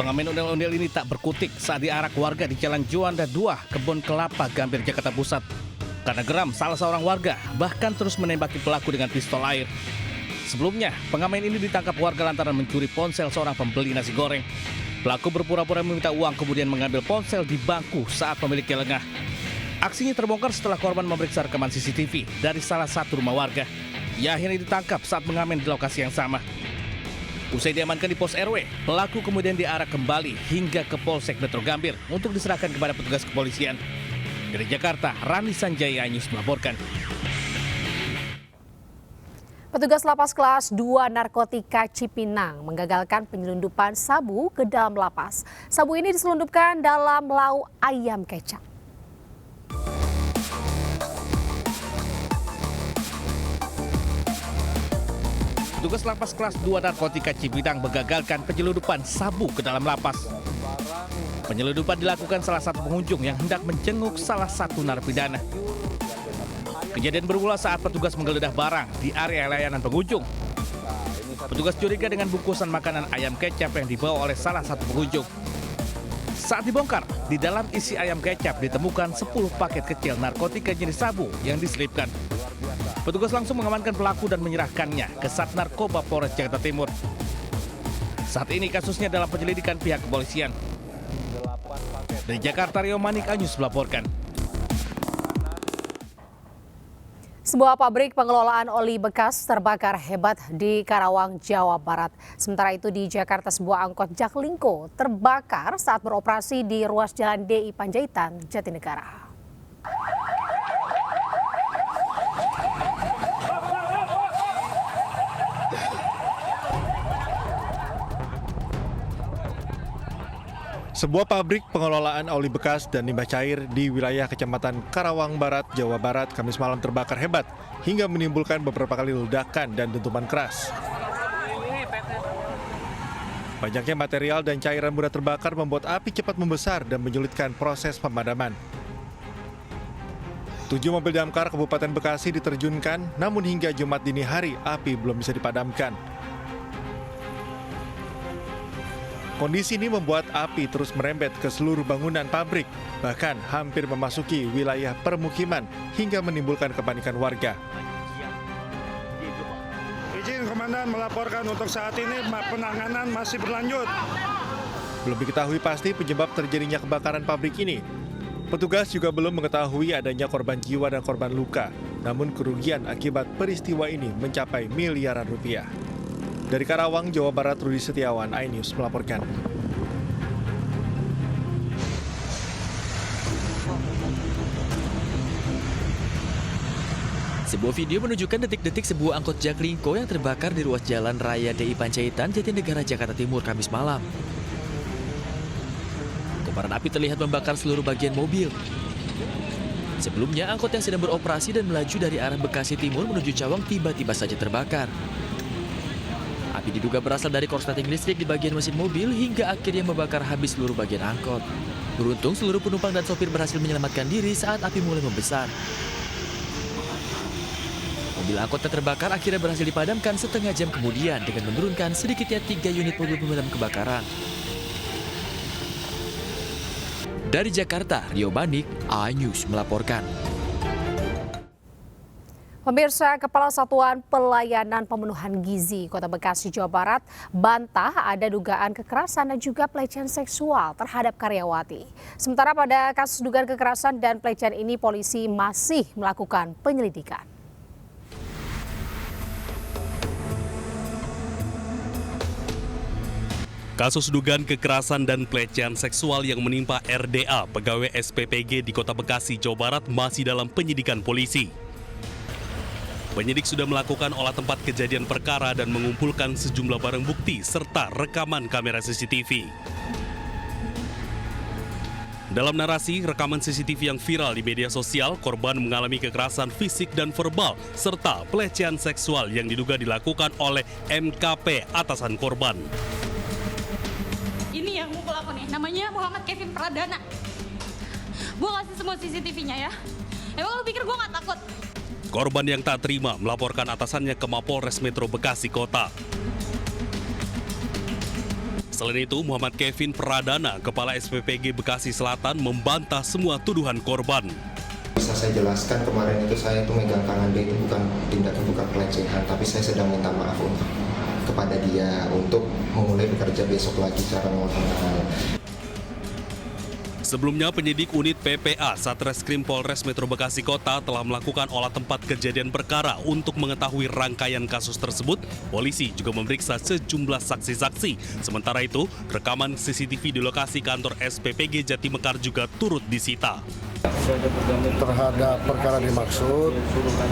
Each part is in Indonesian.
Pengamen ondel-ondel ini tak berkutik saat diarak warga di Jalan Juanda 2, Kebon Kelapa, Gambir, Jakarta Pusat. Karena geram, salah seorang warga bahkan terus menembaki pelaku dengan pistol air. Sebelumnya, pengamen ini ditangkap warga lantaran mencuri ponsel seorang pembeli nasi goreng. Pelaku berpura-pura meminta uang kemudian mengambil ponsel di bangku saat pemiliknya lengah. Aksinya terbongkar setelah korban memeriksa rekaman CCTV dari salah satu rumah warga. Ia akhirnya ditangkap saat mengamen di lokasi yang sama. Usai diamankan di pos RW, pelaku kemudian diarak kembali hingga ke Polsek Metro Gambir untuk diserahkan kepada petugas kepolisian. Dari Jakarta, Rani Sanjaya News melaporkan. Petugas lapas kelas 2 narkotika Cipinang menggagalkan penyelundupan sabu ke dalam lapas. Sabu ini diselundupkan dalam lauk ayam kecap. Petugas lapas kelas 2 narkotika Cipinang menggagalkan penyelundupan sabu ke dalam lapas. Penyelundupan dilakukan salah satu pengunjung yang hendak menjenguk salah satu narapidana. Kejadian bermula saat petugas menggeledah barang di area layanan pengunjung. Petugas curiga dengan bungkusan makanan ayam kecap yang dibawa oleh salah satu pengunjung. Saat dibongkar, di dalam isi ayam kecap ditemukan 10 paket kecil narkotika jenis sabu yang diselipkan. Petugas langsung mengamankan pelaku dan menyerahkannya ke Sat Narkoba Polres Jakarta Timur. Saat ini kasusnya dalam penyelidikan pihak kepolisian. Dari Jakarta, Rio Manik Anyus melaporkan. Sebuah pabrik pengelolaan oli bekas terbakar hebat di Karawang, Jawa Barat. Sementara itu di Jakarta, sebuah angkot Jaklingko terbakar saat beroperasi di ruas Jalan DI Panjaitan, Jatinegara. Sebuah pabrik pengelolaan oli bekas dan limbah cair di wilayah Kecamatan Karawang Barat, Jawa Barat, Kamis malam terbakar hebat hingga menimbulkan beberapa kali ledakan dan dentuman keras. Banyaknya material dan cairan mudah terbakar membuat api cepat membesar dan menyulitkan proses pemadaman. 7 mobil damkar Kabupaten Bekasi diterjunkan, namun hingga Jumat dini hari api belum bisa dipadamkan. Kondisi ini membuat api terus merembet ke seluruh bangunan pabrik, bahkan hampir memasuki wilayah permukiman hingga menimbulkan kepanikan warga. Izin Komandan melaporkan untuk saat ini penanganan masih berlanjut. Belum diketahui pasti penyebab terjadinya kebakaran pabrik ini. Petugas juga belum mengetahui adanya korban jiwa dan korban luka, namun kerugian akibat peristiwa ini mencapai miliaran rupiah. Dari Karawang, Jawa Barat, Rudi Setiawan, iNews melaporkan. Sebuah video menunjukkan detik-detik sebuah angkot Jaklingko yang terbakar di ruas Jalan Raya DI Panjaitan, Jatinegara, Jakarta Timur, Kamis malam. Kobaran api terlihat membakar seluruh bagian mobil. Sebelumnya, angkot yang sedang beroperasi dan melaju dari arah Bekasi Timur menuju Cawang tiba-tiba saja terbakar. Api diduga berasal dari korsleting listrik di bagian mesin mobil hingga akhirnya membakar habis seluruh bagian angkot. Beruntung seluruh penumpang dan sopir berhasil menyelamatkan diri saat api mulai membesar. Mobil angkot yang terbakar akhirnya berhasil dipadamkan setengah jam kemudian dengan menurunkan sedikitnya 3 unit mobil pemadam kebakaran. Dari Jakarta, Rio Manik, iNews melaporkan. Pemirsa, Kepala Satuan Pelayanan Pemenuhan Gizi Kota Bekasi, Jawa Barat bantah ada dugaan kekerasan dan juga pelecehan seksual terhadap karyawati. Sementara pada kasus dugaan kekerasan dan pelecehan ini polisi masih melakukan penyelidikan. Kasus dugaan kekerasan dan pelecehan seksual yang menimpa RDA, pegawai SPPG di Kota Bekasi, Jawa Barat masih dalam penyidikan polisi. Penyidik sudah melakukan olah tempat kejadian perkara dan mengumpulkan sejumlah barang bukti serta rekaman kamera CCTV. Dalam narasi rekaman CCTV yang viral di media sosial, korban mengalami kekerasan fisik dan verbal serta pelecehan seksual yang diduga dilakukan oleh MKP atasan korban. Ini yang mukul aku nih, namanya Muhammad Kevin Pradana. Gue ngasih semua CCTV-nya ya. Emang lu pikir gue gak takut? Korban yang tak terima melaporkan atasannya ke Mapolres Metro Bekasi Kota. Selain itu, Muhammad Kevin Pradana, Kepala SPPG Bekasi Selatan, membantah semua tuduhan korban. Bisa saya jelaskan, kemarin itu saya megang tangan dia itu bukan tindakan, bukan pelecehan, tapi saya sedang minta maaf kepada dia untuk memulai bekerja besok lagi secara normal. Sebelumnya, penyidik unit PPA Satreskrim Polres Metro Bekasi Kota telah melakukan olah tempat kejadian perkara untuk mengetahui rangkaian kasus tersebut. Polisi juga memeriksa sejumlah saksi-saksi. Sementara itu, rekaman CCTV di lokasi kantor SPPG Jatimekar juga turut disita. Terhadap perkara dimaksud,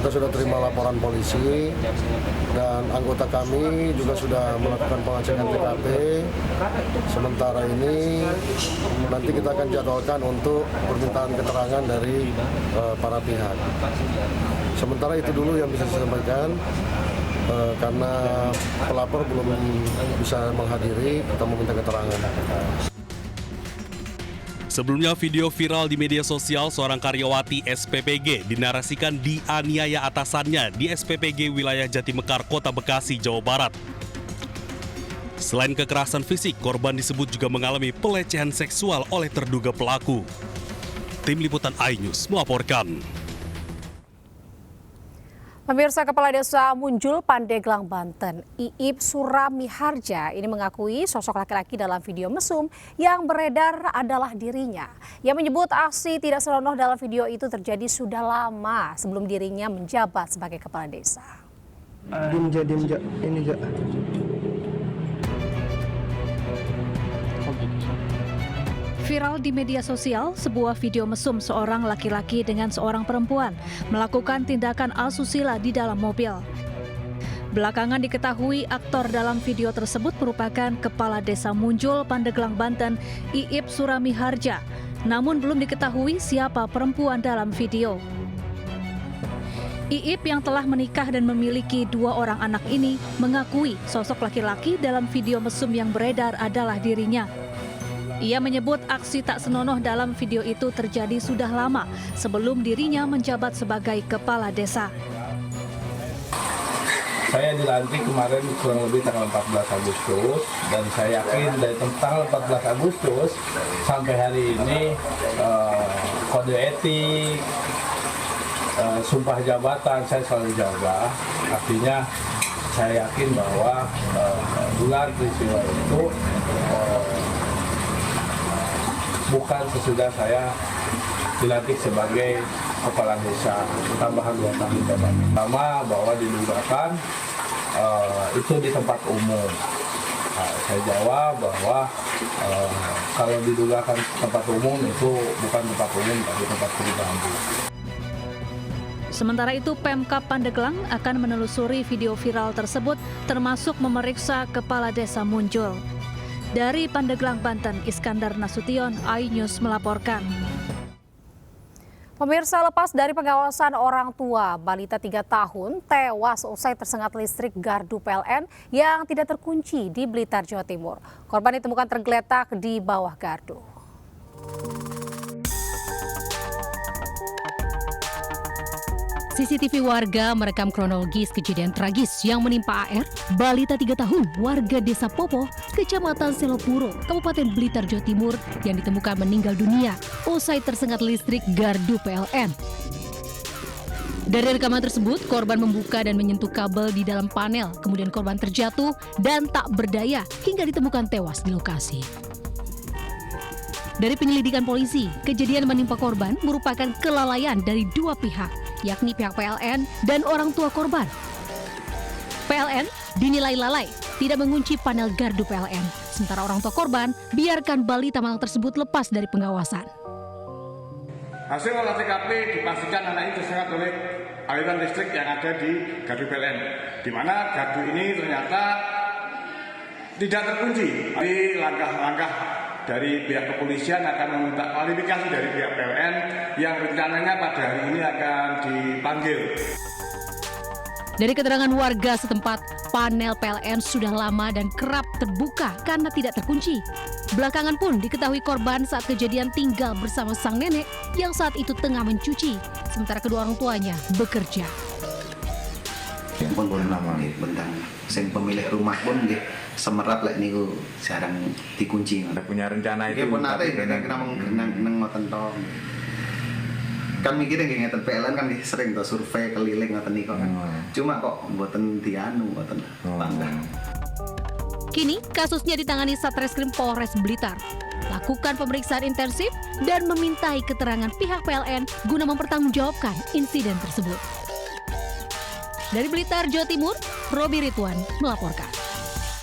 kita sudah terima laporan polisi dan anggota kami juga sudah melakukan pengecekan TKP. Sementara ini nanti kita akan jadwalkan untuk permintaan keterangan dari para pihak. Sementara itu dulu yang bisa saya sampaikan, karena pelapor belum bisa menghadiri, kita meminta keterangan. Sebelumnya, video viral di media sosial seorang karyawati SPPG dinarasikan dianiaya atasannya di SPPG wilayah Jatimekar, Kota Bekasi, Jawa Barat. Selain kekerasan fisik, korban disebut juga mengalami pelecehan seksual oleh terduga pelaku. Tim Liputan iNews melaporkan. Pemirsa, Kepala Desa Munjul, Pandeglang, Banten, Iip Suramiharja ini mengakui sosok laki-laki dalam video mesum yang beredar adalah dirinya. Ia menyebut aksi tidak senonoh dalam video itu terjadi sudah lama sebelum dirinya menjabat sebagai kepala desa. Viral di media sosial, sebuah video mesum seorang laki-laki dengan seorang perempuan melakukan tindakan asusila di dalam mobil. Belakangan diketahui aktor dalam video tersebut merupakan Kepala Desa Munjul, Pandeglang, Banten, Iip Suramiharja. Namun belum diketahui siapa perempuan dalam video. Iip yang telah menikah dan memiliki 2 orang anak ini mengakui sosok laki-laki dalam video mesum yang beredar adalah dirinya. Ia menyebut aksi tak senonoh dalam video itu terjadi sudah lama sebelum dirinya menjabat sebagai kepala desa. Saya dilantik kemarin kurang lebih tanggal 14 Agustus dan saya yakin dari tanggal 14 Agustus sampai hari ini kode etik, sumpah jabatan saya selalu jaga. Artinya saya yakin bahwa gelar peristiwa itu bukan sesudah saya dilantik sebagai kepala desa, tambahan 2 tahun jabatan. Pertama, bahwa didugakan itu di tempat umum. Saya jawab bahwa kalau didugakan tempat umum itu bukan tempat umum, tapi tempat pribadi. Sementara itu, Pemkab Pandeglang akan menelusuri video viral tersebut termasuk memeriksa Kepala Desa Munjul. Dari Pandeglang, Banten, Iskandar Nasution, iNews melaporkan. Pemirsa, lepas dari pengawasan orang tua, balita 3 tahun tewas usai tersengat listrik gardu PLN yang tidak terkunci di Blitar, Jawa Timur. Korban ditemukan tergeletak di bawah gardu. CCTV warga merekam kronologis kejadian tragis yang menimpa AR, balita 3 tahun, warga Desa Popo, Kecamatan Selopuro, Kabupaten Blitar, Jawa Timur, yang ditemukan meninggal dunia usai tersengat listrik gardu PLN. Dari rekaman tersebut, korban membuka dan menyentuh kabel di dalam panel, kemudian korban terjatuh dan tak berdaya hingga ditemukan tewas di lokasi. Dari penyelidikan polisi, kejadian menimpa korban merupakan kelalaian dari 2 pihak, yakni pihak PLN dan orang tua korban. PLN dinilai lalai, tidak mengunci panel gardu PLN, sementara orang tua korban biarkan balita malang tersebut lepas dari pengawasan. Hasil olah TKP dipastikan anak ini tersengat oleh aliran listrik yang ada di gardu PLN, di mana gardu ini ternyata tidak terkunci. Jadi langkah-langkah dari pihak kepolisian akan meminta klarifikasi dari pihak PLN yang rencananya pada hari ini akan dipanggil. Dari keterangan warga setempat, panel PLN sudah lama dan kerap terbuka karena tidak terkunci. Belakangan pun diketahui korban saat kejadian tinggal bersama sang nenek yang saat itu tengah mencuci, sementara kedua orang tuanya bekerja. pun nama bentang sing pemilik rumah pun nggih semerap lek niku jarang dikunci. Ada punya rencana itu pun nate nang ngoten to. Kan mikirnya nggih ngeten PLN kan sering to survei keliling ngoten niku kan. Cuma kok mboten dianu mboten bangga. Kini kasusnya ditangani Satreskrim Polres Blitar. Lakukan pemeriksaan intensif dan memintai keterangan pihak PLN guna mempertanggungjawabkan insiden tersebut. Dari Blitar, Jawa Timur, Robi Ridwan melaporkan.